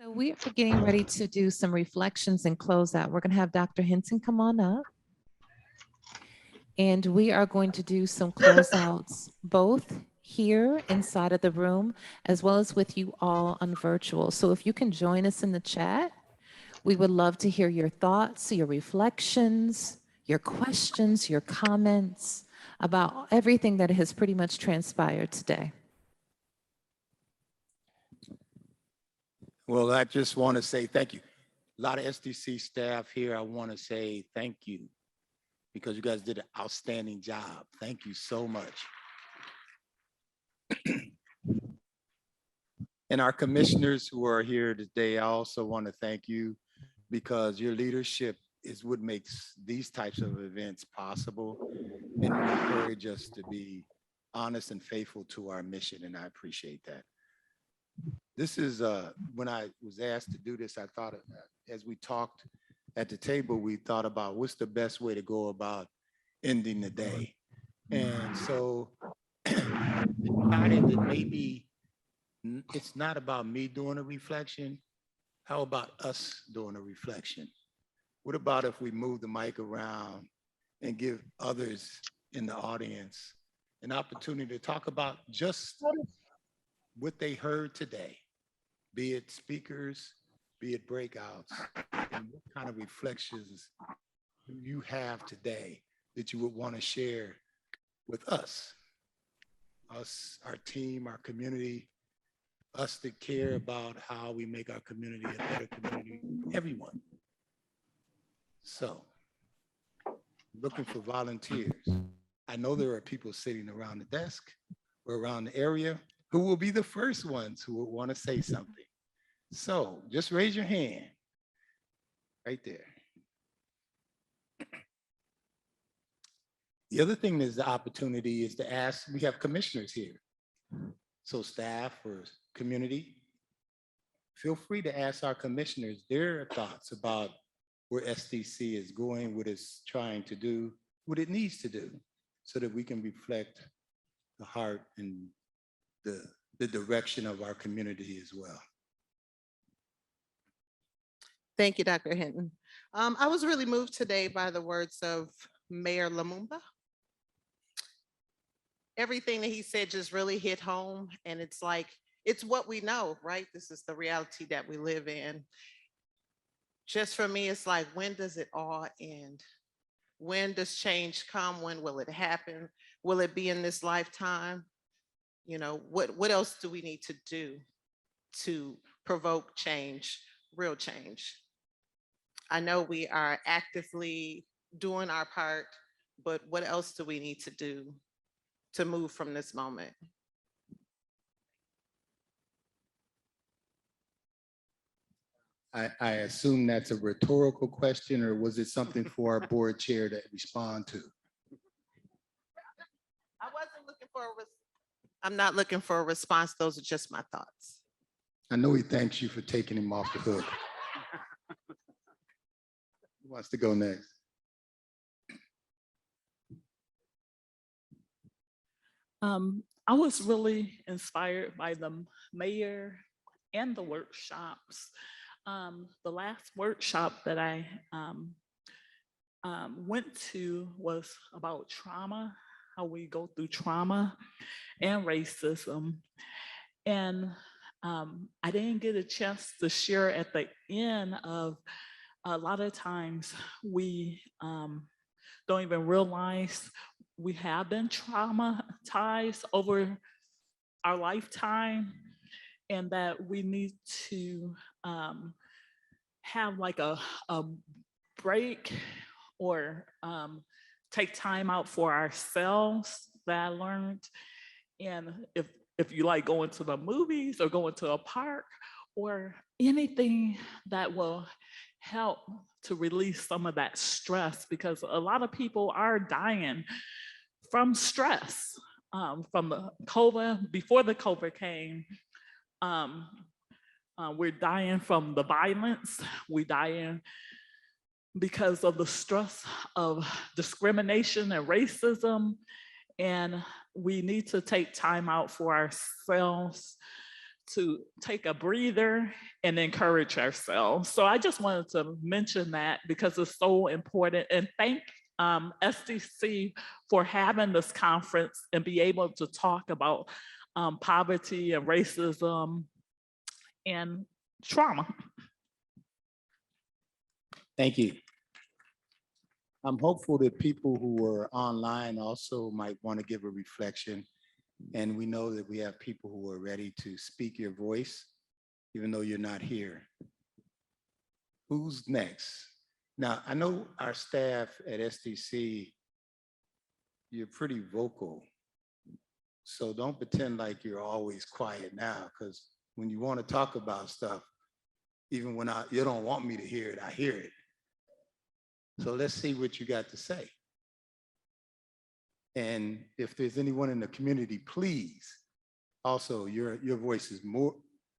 So we are getting ready to do some reflections and close out. We're going to have Dr. Henson come on up. And we are going to do some closeouts, both here inside of the room, as well as with you all on virtual. So if you can join us in the chat, we would love to hear your thoughts, your reflections, your questions, your comments about everything that has pretty much transpired today. Well, I just want to say thank you. A lot of SDC staff here, I want to say thank you because you guys did an outstanding job. Thank you so much. And our commissioners who are here today, I also want to thank you because your leadership is what makes these types of events possible and you encourage us to be honest and faithful to our mission, and I appreciate that. This is, when I was asked to do this, I thought, as we talked at the table, we thought about what's the best way to go about ending the day. And so decided that maybe it's not about me doing a reflection. How about us doing a reflection? What about if we move the mic around and give others in the audience an opportunity to talk about just what they heard today, be it speakers, be it breakouts, and what kind of reflections do you have today that you would want to share with us, our team, our community, us that care about how we make our community a better community, everyone. So, looking for volunteers. I know there are people sitting around the desk or around the area who will be the first ones who will want to say something. So just raise your hand right there. The other thing is the opportunity is to ask, we have commissioners here. So staff or community, feel free to ask our commissioners their thoughts about where SDC is going, what it's trying to do, what it needs to do, so that we can reflect the heart and the direction of our community as well. Thank you, Dr. Hinton. I was really moved today by the words of Mayor Lumumba. Everything that he said just really hit home, and it's like, it's what we know, right? This is the reality that we live in. Just for me, it's like, when does it all end? When does change come? When will it happen? Will it be in this lifetime? You know, what else do we need to do to provoke change, real change? I know we are actively doing our part, but what else do we need to do to move from this moment? I assume that's a rhetorical question, or was it something for our board chair to respond to? I wasn't looking for I'm not looking for a response. Those are just my thoughts. I know he thanks you for taking him off the hook. Who wants to go next? I was really inspired by the mayor and the workshops. The last workshop that I went to was about trauma, how we go through trauma and racism. And I didn't get a chance to share at the end of, a lot of times we don't even realize we have been traumatized over our lifetime, and that we need to have like a break or take time out for ourselves, that I learned. And if you like going to the movies or going to a park or anything that will help to release some of that stress, because a lot of people are dying from stress, from the COVID, before the COVID came. We're dying from the violence. We're dying because of the stress of discrimination and racism. And we need to take time out for ourselves to take a breather and encourage ourselves. So I just wanted to mention that because it's so important. And thank SDC for having this conference and be able to talk about poverty and racism and trauma. Thank you. I'm hopeful that people who were online also might want to give a reflection. And we know that we have people who are ready to speak your voice, even though you're not here. Who's next? Now, I know our staff at SDC, you're pretty vocal. So don't pretend like you're always quiet now, because when you want to talk about stuff, even when you don't want me to hear it, I hear it. So let's see what you got to say. And if there's anyone in the community, please, also your voice is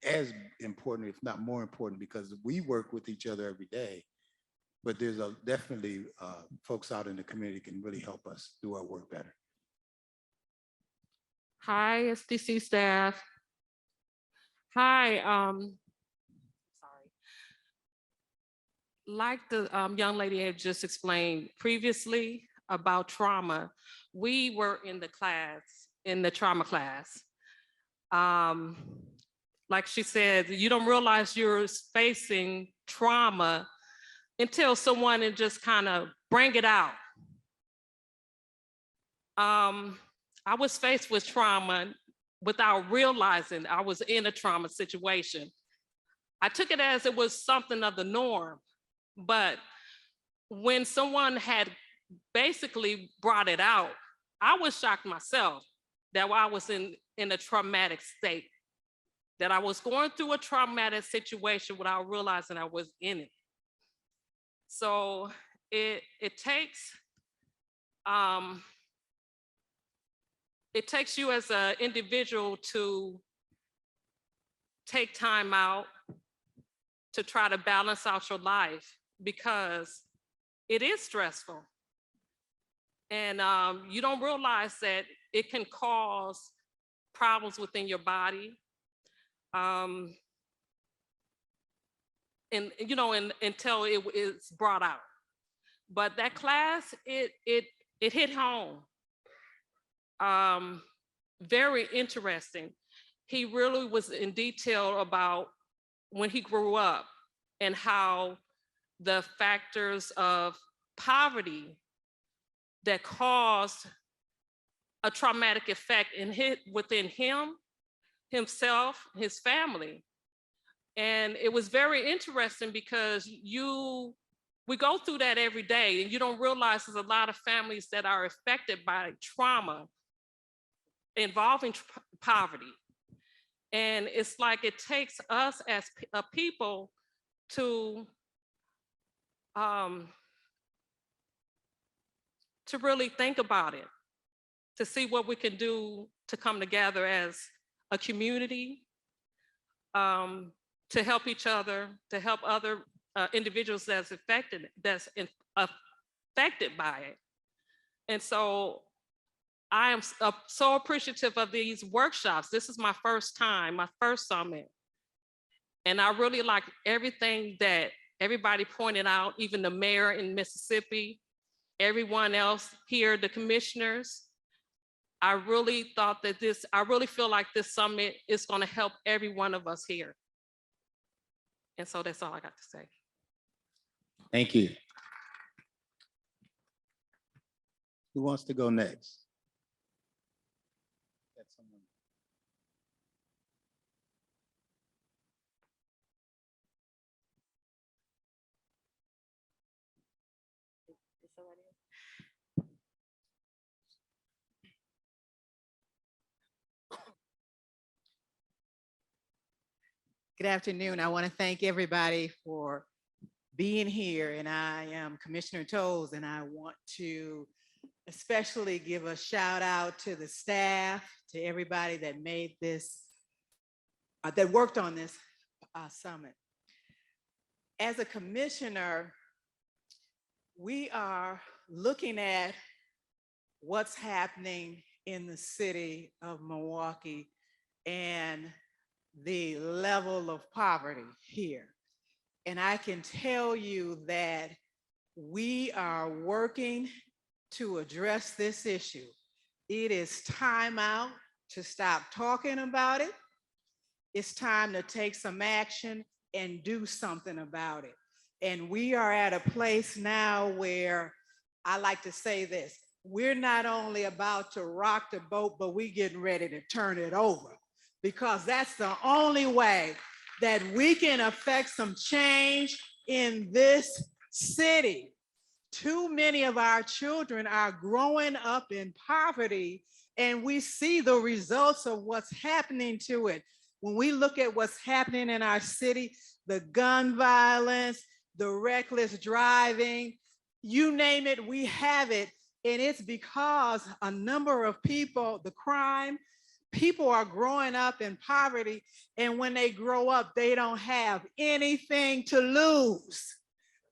as important, if not more important, because we work with each other every day. But there's definitely folks out in the community can really help us do our work better. Hi, SDC staff. Hi, sorry. Like the young lady had just explained previously about trauma, we were in the trauma class. Like she said, you don't realize you're facing trauma until someone just kind of bring it out. I was faced with trauma without realizing I was in a trauma situation. I took it as it was something of the norm, but when someone had basically brought it out, I was shocked myself that I was in a traumatic state, that I was going through a traumatic situation without realizing I was in it. So it takes you as an individual to take time out to try to balance out your life, because it is stressful. And you don't realize that it can cause problems within your body. And until it is brought out. But that class, it hit home. Very interesting. He really was in detail about when he grew up and how the factors of poverty that caused a traumatic effect within himself, his family. And it was very interesting because we go through that every day, and you don't realize there's a lot of families that are affected by trauma involving poverty. And it's like it takes us as a people to really think about it, to see what we can do to come together as a community, to help each other, to help other individuals that's affected by it. And so I am so appreciative of these workshops. This is my first time, my first summit. And I really like everything that everybody pointed out, even the mayor in Mississippi, everyone else here, the commissioners. I really feel like this summit is going to help every one of us here. And so that's all I got to say. Thank you. Who wants to go next? Good afternoon. I want to thank everybody for being here. And I am Commissioner Toles, and I want to especially give a shout out to the staff, to everybody that made this, that worked on this summit. As a commissioner, we are looking at what's happening in the city of Milwaukee, and the level of poverty here. And I can tell you that we are working to address this issue. It is time out to stop talking about it. It's time to take some action and do something about it. And we are at a place now where I like to say this, we're not only about to rock the boat, but we're getting ready to turn it over, because that's the only way that we can affect some change in this city. Too many of our children are growing up in poverty, and we see the results of what's happening to it. When we look at what's happening in our city, the gun violence, the reckless driving, you name it, we have it. And it's because a number of people, the crime, people are growing up in poverty. And when they grow up, they don't have anything to lose.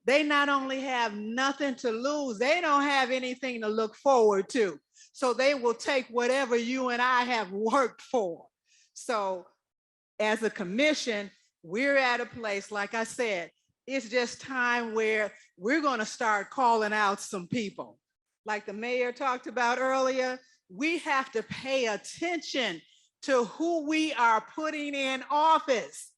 They not only have nothing to lose, they don't have anything to look forward to. So they will take whatever you and I have worked for. So as a commission, we're at a place, like I said, it's just time where we're going to start calling out some people. Like the mayor talked about earlier, we have to pay attention to who we are putting in office.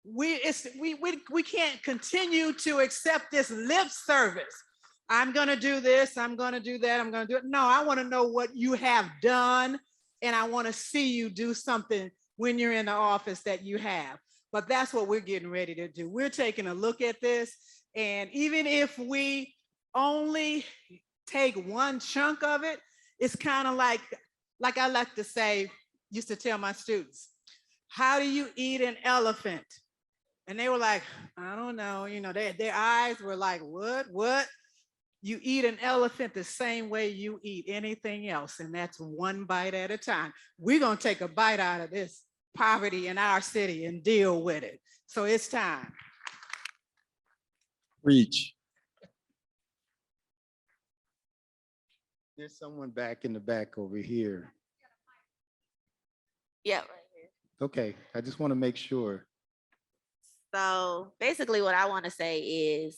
We can't continue to accept this lip service. I'm going to do this, I'm going to do that, I'm going to do it. No, I want to know what you have done, and I want to see you do something when you're in the office that you have. But that's what we're getting ready to do. We're taking a look at this, and even if we only take one chunk of it, it's kind of like I like to say, used to tell my students, how do you eat an elephant? And they were like, I don't know, their eyes were like, what? You eat an elephant the same way you eat anything else, and that's one bite at a time. We're gonna take a bite out of this poverty in our city and deal with it. So it's time. Reach. There's someone back in the back over here. Yeah, right here. Okay, I just want to make sure. So basically what I want to say is,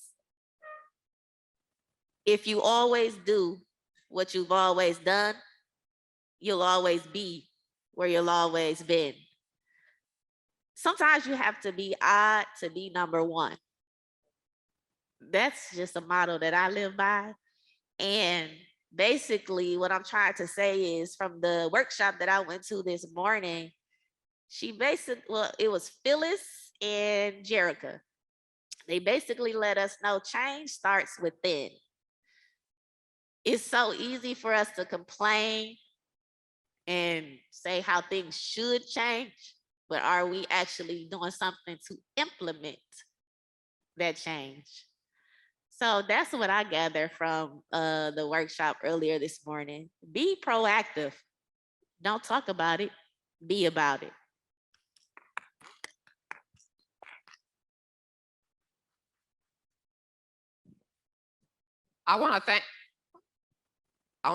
if you always do what you've always done, you'll always be where you'll always been. Sometimes you have to be odd to be number one. That's just a motto that I live by. And basically what I'm trying to say is, from the workshop that I went to this morning, it was Phyllis and Jerica. They basically let us know change starts within. It's so easy for us to complain and say how things should change, but are we actually doing something to implement that change? So that's what I gather from the workshop earlier this morning. Be proactive. Don't talk about it, be about it. I want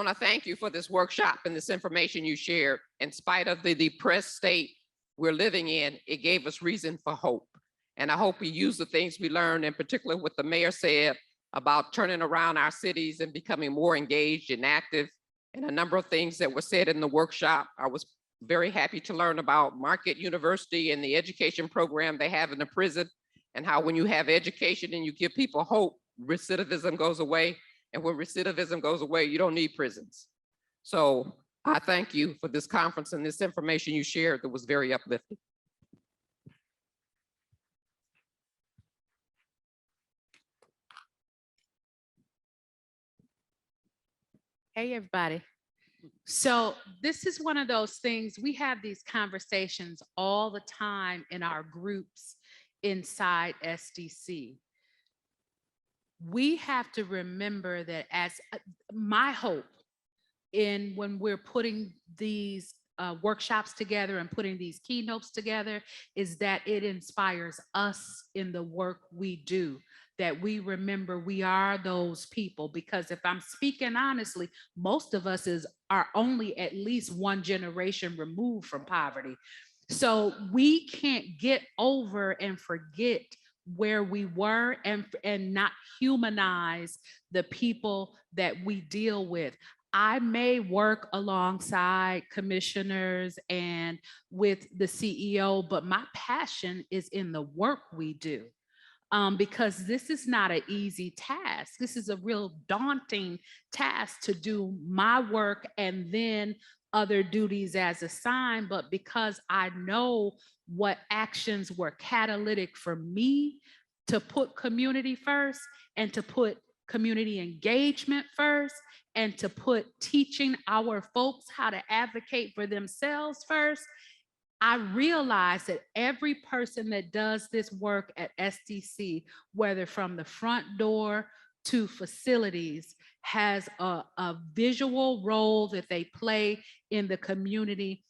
to thank you for this workshop and this information you shared. In spite of the depressed state we're living in, it gave us reason for hope. And I hope we use the things we learned, in particular what the mayor said about turning around our cities and becoming more engaged and active, and a number of things that were said in the workshop. I was very happy to learn about Marquette University and the education program they have in the prison, and how when you have education and you give people hope, recidivism goes away. And when recidivism goes away, you don't need prisons. So I thank you for this conference and this information you shared that was very uplifting. Hey, everybody. So this is one of those things, we have these conversations all the time in our groups inside SDC. We have to remember that, as my hope in when we're putting these workshops together and putting these keynotes together, is that it inspires us in the work we do, that we remember we are those people. Because if I'm speaking honestly, most of us are only at least one generation removed from poverty. So we can't get over and forget where we were and not humanize the people that we deal with. I may work alongside commissioners and with the CEO, but my passion is in the work we do. Because this is not an easy task. This is a real daunting task to do my work and then other duties as assigned. But because I know what actions were catalytic for me to put community first and to put community engagement first and to put teaching our folks how to advocate for themselves first, I realize that every person that does this work at SDC, whether from the front door to facilities, has a visual role that they play in the community.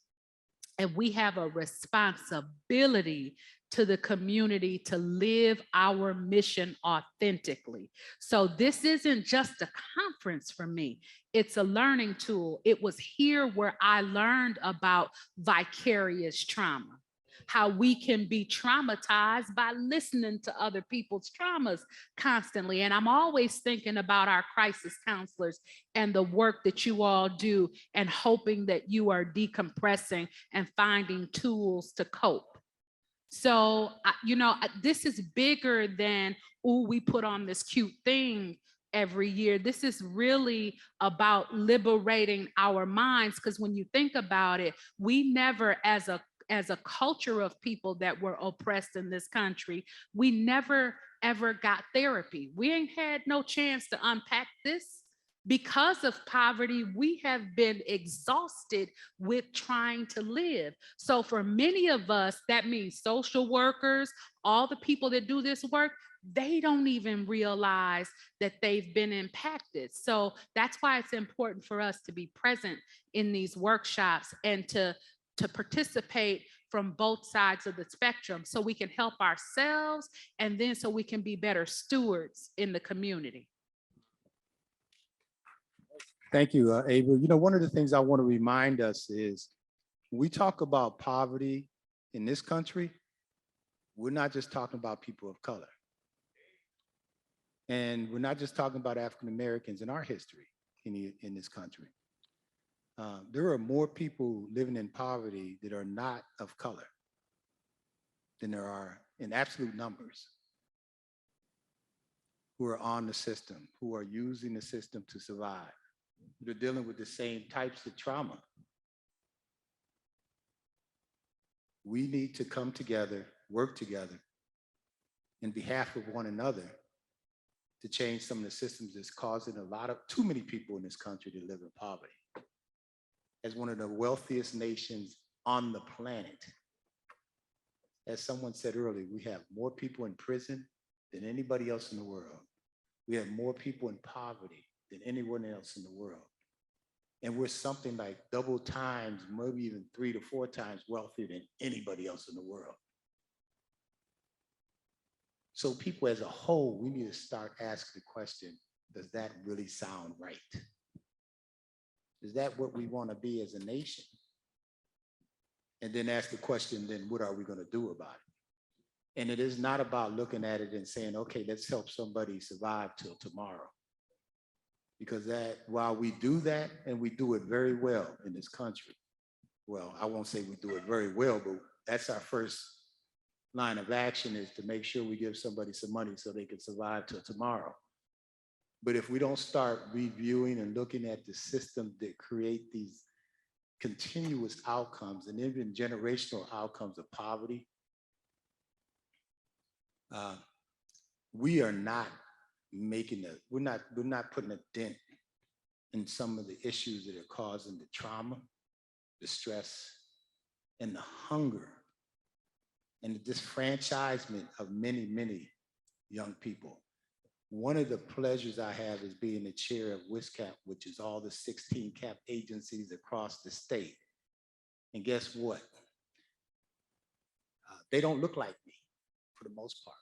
And we have a responsibility to the community to live our mission authentically. So this isn't just a conference for me. It's a learning tool. It was here where I learned about vicarious trauma, how we can be traumatized by listening to other people's traumas constantly. And I'm always thinking about our crisis counselors and the work that you all do and hoping that you are decompressing and finding tools to cope. So, this is bigger than, oh, we put on this cute thing every year. This is really about liberating our minds, because when you think about it, we never, as a culture of people that were oppressed in this country, we never ever got therapy. We ain't had no chance to unpack this. Because of poverty, we have been exhausted with trying to live. So for many of us, that means social workers, all the people that do this work, they don't even realize that they've been impacted. So that's why it's important for us to be present in these workshops and to participate from both sides of the spectrum so we can help ourselves and then so we can be better stewards in the community. Thank you, Ava. You know, one of the things I want to remind us is when we talk about poverty in this country, we're not just talking about people of color. And we're not just talking about African Americans in our history in this country. There are more people living in poverty that are not of color than there are in absolute numbers who are on the system, who are using the system to survive. They're dealing with the same types of trauma. We need to come together, work together in behalf of one another to change some of the systems that's causing too many people in this country to live in poverty. As one of the wealthiest nations on the planet, as someone said earlier, we have more people in prison than anybody else in the world. We have more people in poverty than anyone else in the world. And we're something like double times, maybe even 3 to 4 times wealthier than anybody else in the world. So people as a whole, we need to start asking the question, does that really sound right? Is that what we want to be as a nation? And then ask the question, then what are we going to do about it? And it is not about looking at it and saying, okay, let's help somebody survive till tomorrow. Because while we do that, and we do it very well in this country, well, I won't say we do it very well, but that's our first line of action, is to make sure we give somebody some money so they can survive till tomorrow. But if we don't start reviewing and looking at the systems that create these continuous outcomes and even generational outcomes of poverty, we are not we're not putting a dent in some of the issues that are causing the trauma, the stress, and the hunger, and the disfranchisement of many, many young people. One of the pleasures I have is being the chair of WISCAP, which is all the 16 CAP agencies across the state. And guess what? They don't look like me for the most part.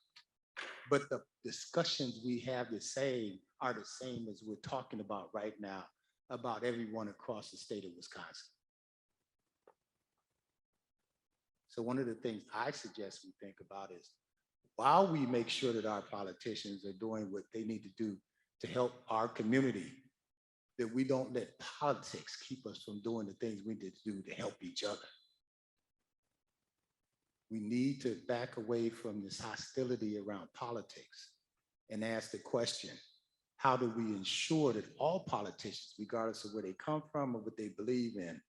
But the discussions we have are the same as we're talking about right now about everyone across the state of Wisconsin. So one of the things I suggest we think about is while we make sure that our politicians are doing what they need to do to help our community, that we don't let politics keep us from doing the things we need to do to help each other. We need to back away from this hostility around politics and ask the question, how do we ensure that all politicians, regardless of where they come from or what they believe in,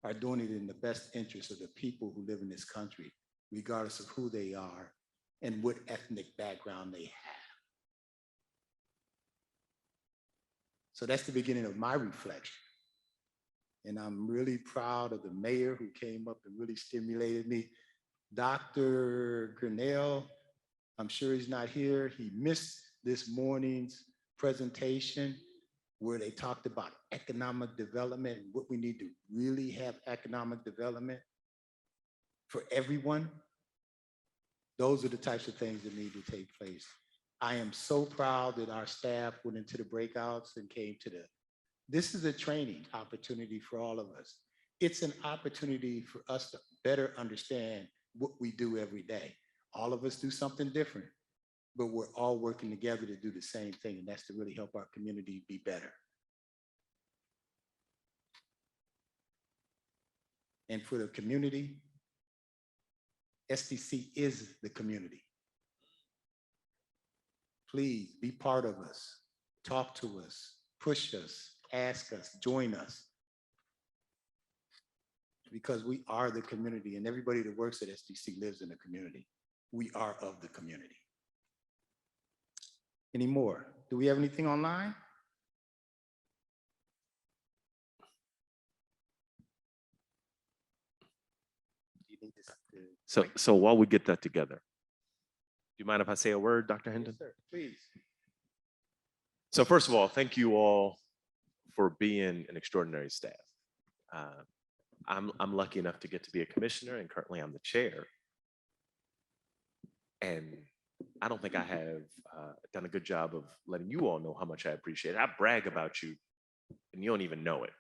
are doing it in the best interest of the people who live in this country, regardless of who they are and what ethnic background they have. So that's the beginning of my reflection. And I'm really proud of the mayor who came up and really stimulated me. Dr. Grinnell, I'm sure he's not here. He missed this morning's presentation where they talked about economic development and what we need to really have economic development for everyone. Those are the types of things that need to take place. I am so proud that our staff went into the breakouts and came to this is a training opportunity for all of us. It's an opportunity for us to better understand what we do every day. All of us do something different, but we're all working together to do the same thing, and that's to really help our community be better. And for the community, SDC is the community. Please be part of us, talk to us, push us, ask us, join us. Because we are the community, and everybody that works at SDC lives in the community. We are of the community. Any more? Do we have anything online? You need to So while we get that together, do you mind if I say a word, Dr. Hendon? Yes, sir. Please. So first of all, thank you all for being an extraordinary staff. I'm lucky enough to get to be a commissioner, and currently I'm the chair. And I don't think I have done a good job of letting you all know how much I appreciate it. I brag about you, and you don't even know it.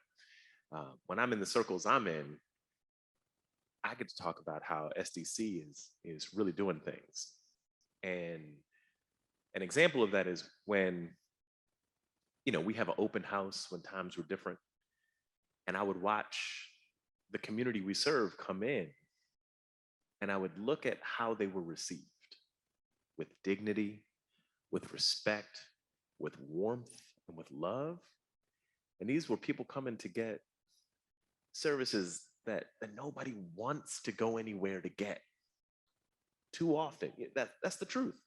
When I'm in the circles I'm in, I get to talk about how SDC is really doing things. And an example of that is when, we have an open house when times were different, and I would watch the community we serve come in, and I would look at how they were received with dignity, with respect, with warmth, and with love. And these were people coming to get services that nobody wants to go anywhere to get. Too often, that's the truth.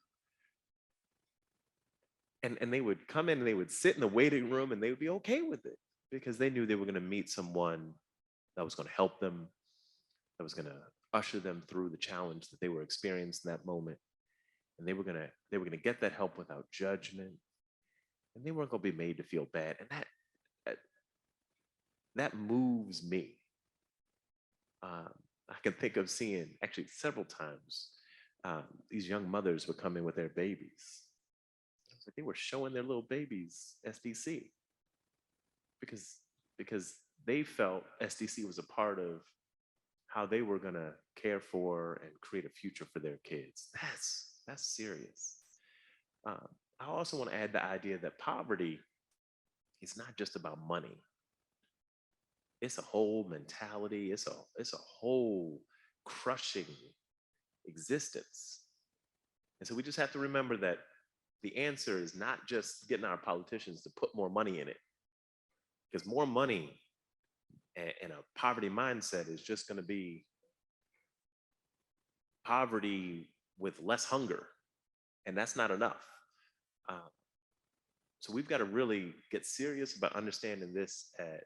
And they would come in and they would sit in the waiting room and they would be okay with it because they knew they were going to meet someone that was going to help them, that was going to usher them through the challenge that they were experiencing in that moment. And they were going to get that help without judgment. And they weren't going to be made to feel bad. And that moves me. I can think of seeing actually several times these young mothers would come in with their babies. It's like they were showing their little babies SDC because they felt SDC was a part of how they were going to care for and create a future for their kids. That's serious. I also want to add the idea that poverty is not just about money. It's a whole mentality. It's a whole crushing existence. And so we just have to remember that the answer is not just getting our politicians to put more money in it, because more money and a poverty mindset is just going to be poverty with less hunger, and that's not enough. So we've got to really get serious about understanding this at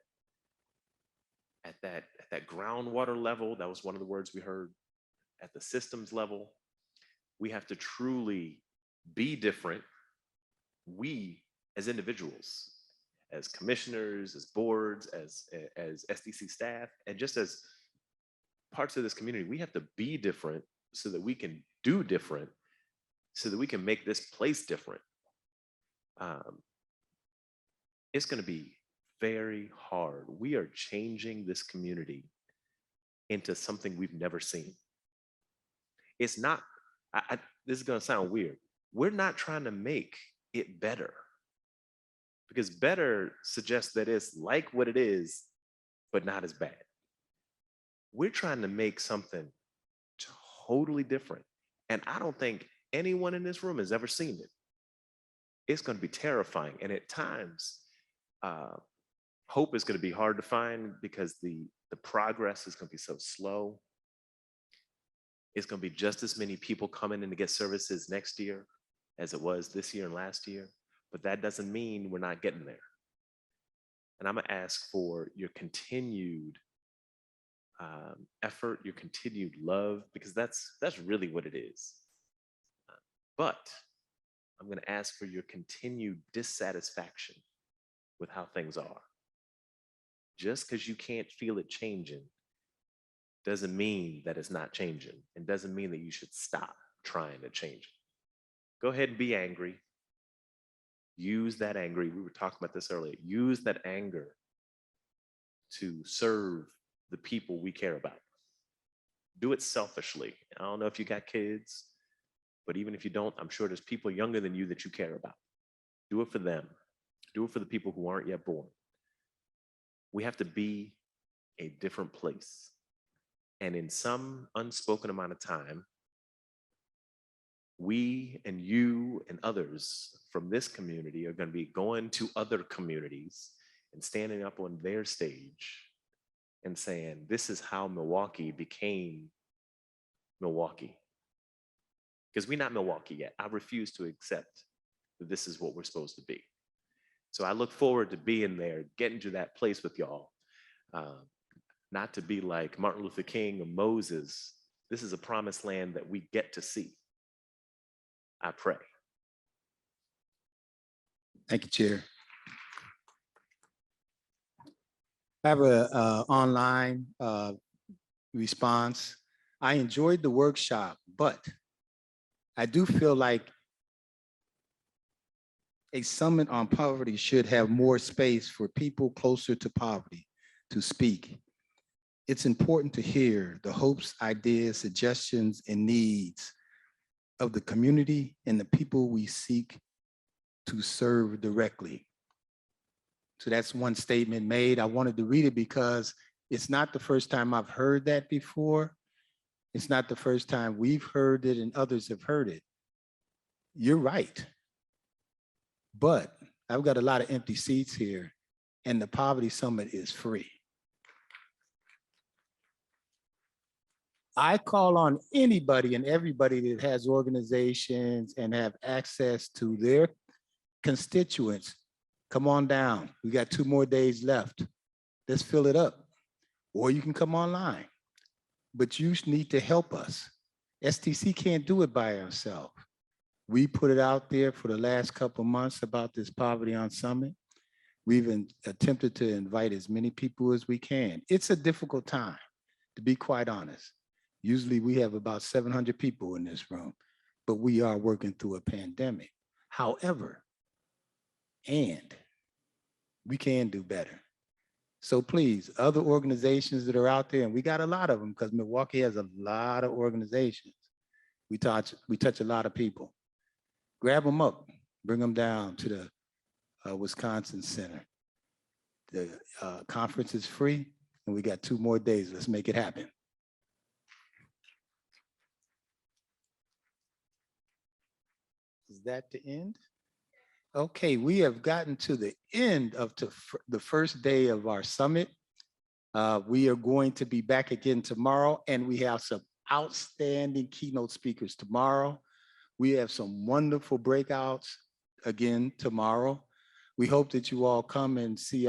that groundwater level. That was one of the words we heard. At the systems level, we have to truly be different. We as individuals, as commissioners, as boards, as SDC staff, and just as parts of this community, we have to be different so that we can do different, so that we can make this place different. It's going to be very hard. We are changing this community into something we've never seen. It's not, this is gonna sound weird. We're not trying to make it better, because better suggests that it's like what it is, but not as bad. We're trying to make something totally different. And I don't think anyone in this room has ever seen it. It's going to be terrifying. And at times, hope is going to be hard to find because the progress is going to be so slow. It's going to be just as many people coming in to get services next year as it was this year and last year. But that doesn't mean we're not getting there. And I'm going to ask for your continued effort, your continued love, because that's really what it is. But I'm going to ask for your continued dissatisfaction with how things are. Just because you can't feel it changing doesn't mean that it's not changing, and doesn't mean that you should stop trying to change it. Go ahead and be angry. Use that anger. We were talking about this earlier. Use that anger to serve the people we care about. Do it selfishly. I don't know if you got kids, but even if you don't, I'm sure there's people younger than you that you care about. Do it for them. Do it for the people who aren't yet born. We have to be a different place. And in some unspoken amount of time, we and you and others from this community are going to be going to other communities and standing up on their stage and saying, this is how Milwaukee became Milwaukee. Because we're not Milwaukee yet. I refuse to accept that this is what we're supposed to be. So I look forward to being there, getting to that place with y'all. Not to be like Martin Luther King or Moses. This is a promised land that we get to see. I pray. Thank you, Chair. I have a online response. I enjoyed the workshop, but I do feel like a summit on poverty should have more space for people closer to poverty to speak. It's important to hear the hopes, ideas, suggestions, and needs of the community and the people we seek to serve directly. So that's one statement made. I wanted to read it because it's not the first time I've heard that before. It's not the first time we've heard it and others have heard it. You're right. But I've got a lot of empty seats here, and the Poverty Summit is free. I call on anybody and everybody that has organizations and have access to their constituents. Come on down. We got 2 more days left. Let's fill it up. Or you can come online. But you need to help us. STC can't do it by ourselves. We put it out there for the last couple of months about this Poverty on Summit. We've attempted to invite as many people as we can. It's a difficult time, to be quite honest. Usually we have about 700 people in this room, but we are working through a pandemic. However, and we can do better. So please, other organizations that are out there, and we got a lot of them because Milwaukee has a lot of organizations. We touch a lot of people. Grab them up, bring them down to the Wisconsin Center. The conference is free, and we got 2 more days. Let's make it happen. Is that the end? Okay, we have gotten to the end of the first day of our summit. We are going to be back again tomorrow, and we have some outstanding keynote speakers tomorrow. We have some wonderful breakouts again tomorrow. We hope that you all come and see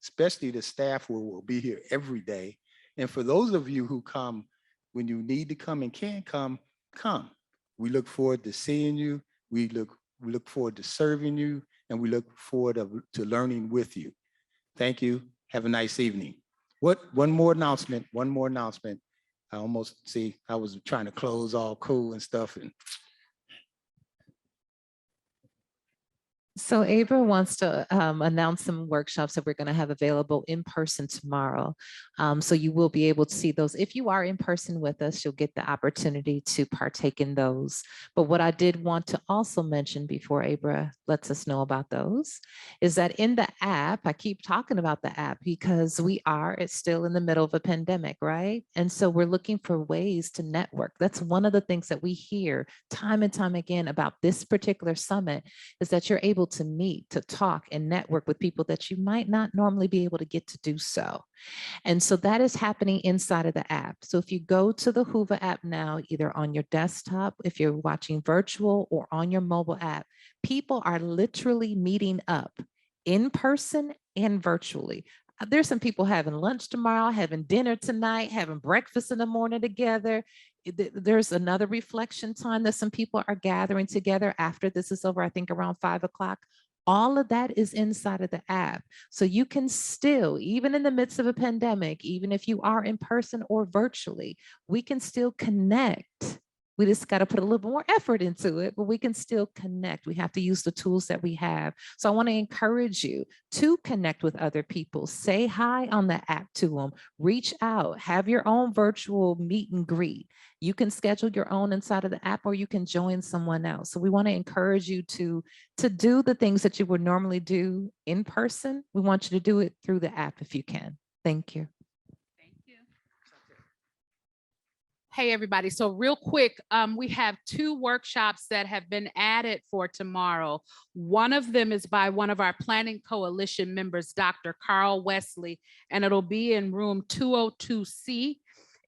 especially the staff who will be here every day. And for those of you who come, when you need to come and can't come, come. We look forward to seeing you. We look forward to serving you, and we look forward to learning with you. Thank you. Have a nice evening. One more announcement. I almost see, I was trying to close all cool and stuff. So Abra wants to announce some workshops that we're going to have available in person tomorrow. So you will be able to see those. If you are in person with us, you'll get the opportunity to partake in those. But what I did want to also mention before Abra lets us know about those is that in the app, I keep talking about the app because it's still in the middle of a pandemic, right? And so we're looking for ways to network. That's one of the things that we hear time and time again about this particular summit is that you're able to meet, to talk and network with people that you might not normally be able to get to do so. And so that is happening inside of the app. So if you go to the Hoover app now, either on your desktop, if you're watching virtual or on your mobile app, people are literally meeting up in person and virtually. There's some people having lunch tomorrow, having dinner tonight, having breakfast in the morning together. There's another reflection time that some people are gathering together after this is over, I think around 5 o'clock. All of that is inside of the app. So you can still, even in the midst of a pandemic, even if you are in person or virtually, we can still connect. We just got to put a little more effort into it, but we can still connect. We have to use the tools that we have. So I want to encourage you to connect with other people. Say hi on the app to them. Reach out. Have your own virtual meet and greet. You can schedule your own inside of the app, or you can join someone else. So we want to encourage you to do the things that you would normally do in person. We want you to do it through the app if you can. Thank you. Thank you. Hey, everybody. So real quick, we have 2 workshops that have been added for tomorrow. One of them is by one of our Planning Coalition members, Dr. Carl Wesley, and it'll be in room 202C.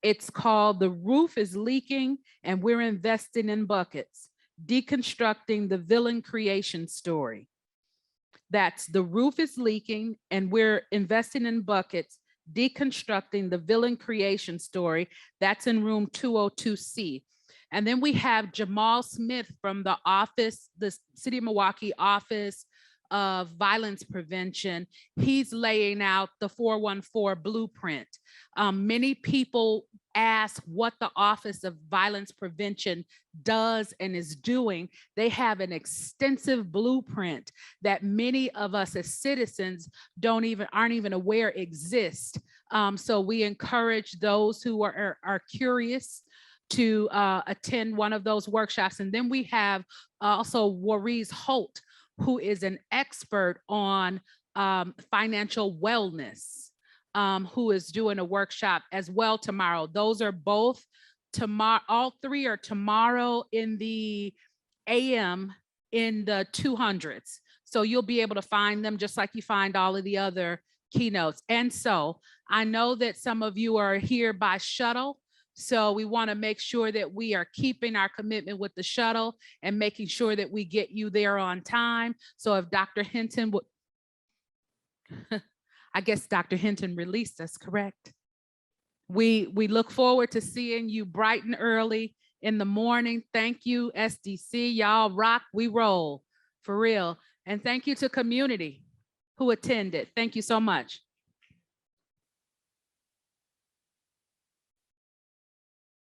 It's called The Roof is Leaking and We're Investing in Buckets, Deconstructing the Villain Creation Story. That's The Roof is Leaking and We're Investing in Buckets, Deconstructing the Villain Creation Story. That's in room 202C. And then we have Jamal Smith from the City of Milwaukee Office of Violence Prevention. He's laying out the 414 blueprint. Many people ask what the Office of Violence Prevention does and is doing. They have an extensive blueprint that many of us as citizens aren't even aware exist. So we encourage those who are curious to attend one of those workshops. And then we have also Warriz Holt, who is an expert on financial wellness, who is doing a workshop as well tomorrow. Those are both tomorrow. All 3 are tomorrow in the AM in the 200s. So you'll be able to find them just like you find all of the other keynotes. And so I know that some of you are here by shuttle. So we want to make sure that we are keeping our commitment with the shuttle and making sure that we get you there on time. So if Dr. Hinton would, I guess Dr. Hinton released us, correct? We look forward to seeing you bright and early in the morning. Thank you, SDC. Y'all rock, we roll, for real. And thank you to community who attended. Thank you so much.